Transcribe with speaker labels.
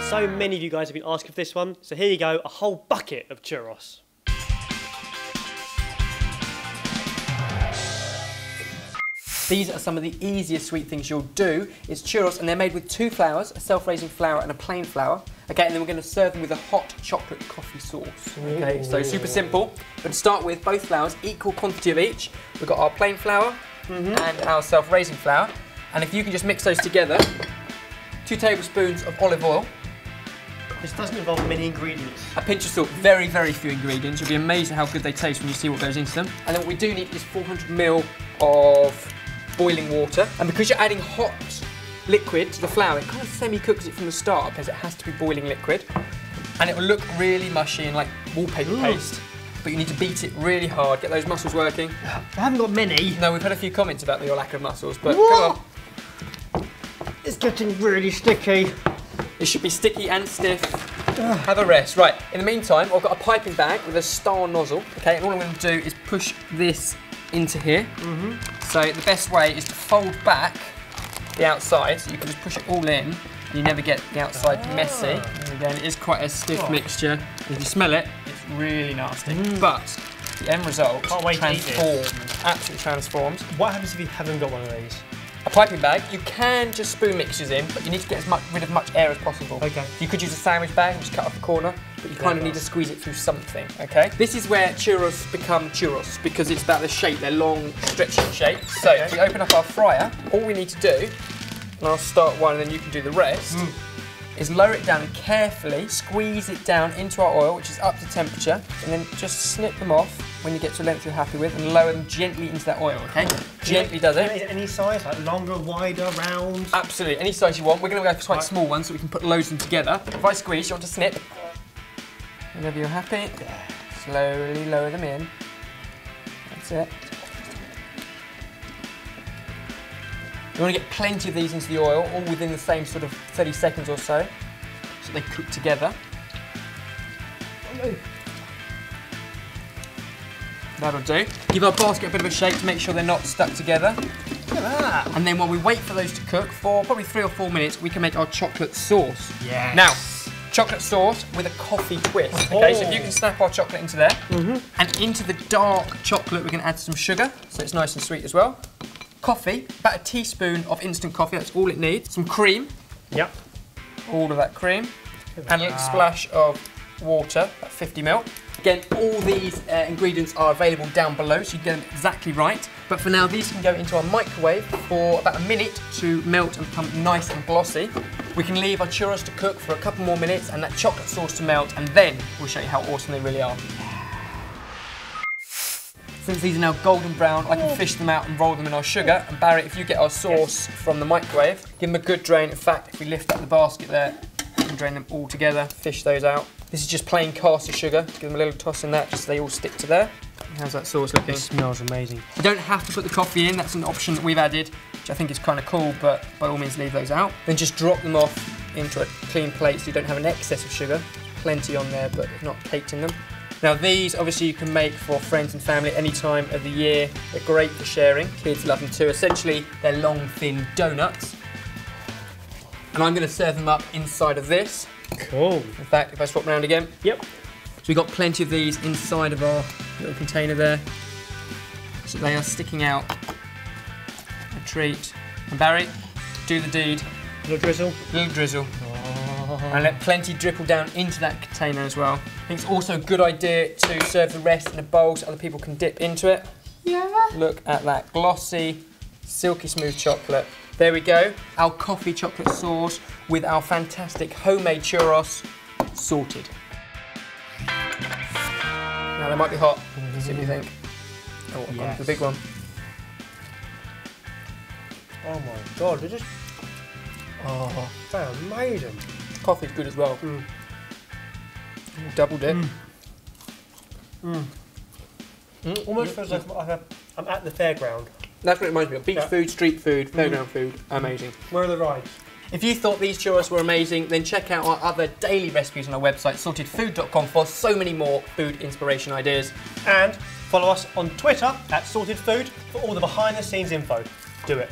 Speaker 1: So many of you guys have been asking for this one, so here you go, a whole bucket of churros.
Speaker 2: These are some of the easiest sweet things you'll do. It's churros, and they're made with 2 flours, a self-raising flour and a plain flour. Okay, and then we're going to serve them with a hot chocolate coffee sauce. Okay, so super simple. But to start with, both flours, equal quantity of each. We've got our plain flour and our self-raising flour. And if you can just mix those together, 2 tablespoons of olive oil.
Speaker 1: This doesn't involve many ingredients.
Speaker 2: A pinch of salt, very, very few ingredients. You'll be amazed at how good they taste when you see what goes into them. And then what we do need is 400 ml of boiling water. And because you're adding hot liquid to the flour, it kind of semi-cooks it from the start because it has to be boiling liquid. And it will look really mushy and like wallpaper paste. But you need to beat it really hard, get those muscles working.
Speaker 1: I haven't got many.
Speaker 2: No, we've had a few comments about your lack of muscles, but come on.
Speaker 1: It's getting really sticky.
Speaker 2: It should be sticky and stiff. Have a rest. Right, in the meantime, I've got a piping bag with a star nozzle, okay, and all I'm going to do is push this into here. So the best way is to fold back the outside, so you can just push it all in, and you never get the outside messy. And again, it is quite a stiff mixture. If you smell it, it's really nasty. But the end result transforms, absolutely transforms.
Speaker 1: What happens if you haven't got one of these?
Speaker 2: A piping bag, you can just spoon mixtures in, but you need to get rid of much air as possible.
Speaker 1: Okay.
Speaker 2: You could use a sandwich bag and just cut off the corner, but you kind of need to squeeze it through something, okay? This is where churros become churros, because it's about the shape, they're long, stretchy shapes. So if we open up our fryer, all we need to do, and I'll start one and then you can do the rest, is lower it down and carefully squeeze it down into our oil, which is up to temperature, and then just snip them off when you get to a length you're happy with, and lower them gently into that oil, okay? Gently does it.
Speaker 1: Any size, like longer, wider, round?
Speaker 2: Absolutely, any size you want. We're going to go for quite small ones so we can put loads of them together. If I squeeze, you want to snip. Whenever you're happy, slowly lower them in. That's it. You want to get plenty of these into the oil, all within the same sort of 30 seconds or so they cook together. That'll do. Give our basket a bit of a shake to make sure they're not stuck together.
Speaker 1: Look at that.
Speaker 2: And then while we wait for those to cook for probably 3 or 4 minutes, we can make our chocolate sauce.
Speaker 1: Yes.
Speaker 2: Now, chocolate sauce with a coffee twist. Okay, so if you can snap our chocolate into there, and into the dark chocolate, we're going to add some sugar, so it's nice and sweet as well. Coffee, about a teaspoon of instant coffee, that's all it needs. Some cream.
Speaker 1: Yep.
Speaker 2: All of that cream. And a little splash of water, about 50 ml. Again, all these ingredients are available down below, so you get them exactly right. But for now, these can go into our microwave for about a minute to melt and become nice and glossy. We can leave our churros to cook for a couple more minutes and that chocolate sauce to melt, and then we'll show you how awesome they really are. Since these are now golden brown, I can fish them out and roll them in our sugar. And Barry, if you get our sauce from the microwave, give them a good drain. In fact, if we lift up the basket there, we can drain them all together, fish those out. This is just plain caster sugar. Give them a little toss in that, just so they all stick to there. How's that sauce looking?
Speaker 1: It smells amazing.
Speaker 2: You don't have to put the coffee in, that's an option that we've added, which I think is kind of cool, but by all means leave those out. Then just drop them off into a clean plate so you don't have an excess of sugar. Plenty on there, but not caked in them. Now these, obviously you can make for friends and family any time of the year. They're great for sharing. Kids love them too. Essentially, they're long, thin donuts. And I'm going to serve them up inside of this.
Speaker 1: Cool.
Speaker 2: In fact, if I swap round again.
Speaker 1: Yep.
Speaker 2: So we've got plenty of these inside of our little container there. So they are sticking out. A treat. And Barry, do the deed.
Speaker 1: Little drizzle.
Speaker 2: Little drizzle. And let plenty dribble down into that container as well. I think it's also a good idea to serve the rest in a bowl so other people can dip into it. Yeah. Look at that glossy, silky smooth chocolate. There we go, our coffee chocolate sauce with our fantastic homemade churros sorted. Now they might be hot, see what you think. Oh, I've gone for the big one.
Speaker 1: Oh my God, they're just, they're amazing.
Speaker 2: Coffee's good as well. Double dip.
Speaker 1: Almost feels like I'm at the fairground.
Speaker 2: That's what it reminds me of. Beach food, street food, fairground food, amazing.
Speaker 1: Where are the rides?
Speaker 2: If you thought these churros were amazing, then check out our other daily recipes on our website, sortedfood.com, for so many more food inspiration ideas.
Speaker 1: And follow us on Twitter @sortedfood for all the behind the scenes info. Do it.